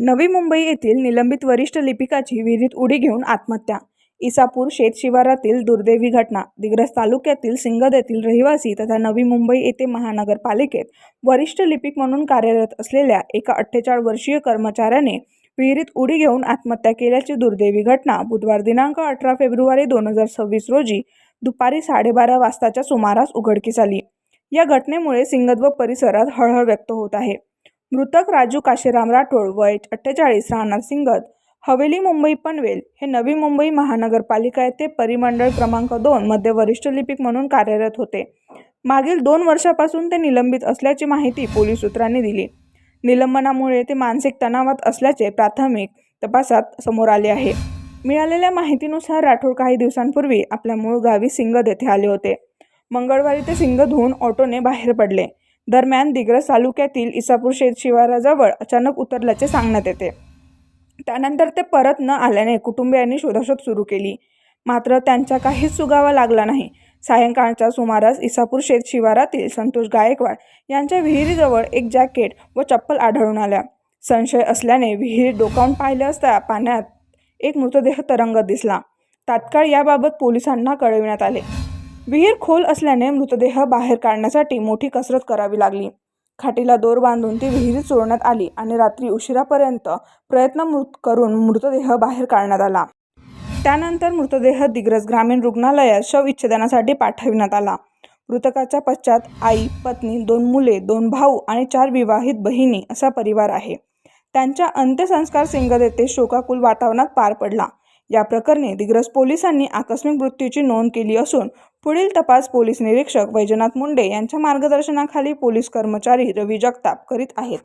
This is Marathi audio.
नवी मुंबई येथील निलंबित वरिष्ठ लिपिकाची विहिरीत उडी घेऊन आत्महत्या. इसापूर शेत शिवारातील दुर्दैवी घटना. दिग्रस तालुक्यातील सिंगद येथील रहिवासी तथा नवी मुंबई येथे महानगरपालिकेत वरिष्ठ लिपिक म्हणून कार्यरत असलेल्या एका 48 वर्षीय कर्मचाऱ्याने विहिरीत उडी घेऊन आत्महत्या केल्याची दुर्दैवी घटना बुधवार दिनांक 18 फेब्रुवारी 2026 रोजी दुपारी 12:30 वाजताच्या सुमारास उघडकीस आली. या घटनेमुळे सिंगद व परिसरात हळहळ व्यक्त होत आहे. मृतक राजू काशीराम राठोड वय 48 राहणार सिंगद हवेली मुंबई पनवेल हे नवी मुंबई महानगरपालिका येथे परिमंडळ क्रमांक 2 मध्ये वरिष्ठ लिपिक म्हणून कार्यरत होते. मागील 2 वर्षापासून ते निलंबित असल्याची माहिती पोलीस सूत्रांनी दिली. निलंबनामुळे ते मानसिक तणावात असल्याचे प्राथमिक तपासात समोर आले आहे. मिळालेल्या माहितीनुसार राठोड काही दिवसांपूर्वी आपल्या मूळ गावी सिंगद येथे आले होते. मंगळवारी ते सिंगदहून ऑटोने बाहेर पडले. दरम्यान दिग्रस तालुक्यातील इसापूर शेत शिवाराजवळ अचानक उतरल्याचे सांगण्यात येते. त्यानंतर ते परत न आल्याने कुटुंबियांनी शोधाशोध सुरू केली, मात्र त्यांचा काहीच सुगावा लागला नाही. सायंकाळच्या सुमारास इसापूर शेत शिवारातील संतोष गायकवाड यांच्या विहिरीजवळ एक जॅकेट व चप्पल आढळून आल्या. संशय असल्याने विहिरीत डोकावून पाहिले असता पाण्यात एक मृतदेह तरंगत दिसला. तात्काळ याबाबत पोलिसांना कळविण्यात आले. विहीर खोल असल्याने मृतदेह बाहेर काढण्यासाठी मोठी कसरत करावी लागली. खाटीला दोर बांधून ती विहिरीत सोडण्यात आली आणि रात्री उशिरापर्यंत प्रयत्न करून मृतदेह बाहेर काढण्यात आला. त्यानंतर मृतदेह दिग्रस ग्रामीण रुग्णालयात शवविच्छेदनासाठी पाठविण्यात आला. मृतकाच्या पश्चात आई, पत्नी, 2 मुले, 2 भाऊ आणि 4 विवाहित बहिणी असा परिवार आहे. त्यांच्या अंत्यसंस्कार सिंगद येथे शोकाकुल वातावरणात पार पडला. या प्रकरणी दिग्रस पोलिसांनी आकस्मिक मृत्यूची नोंद केली असून पुढील तपास पोलीस निरीक्षक वैजनाथ मुंडे यांच्या मार्गदर्शनाखाली पोलीस कर्मचारी रवी जगताप करीत आहेत.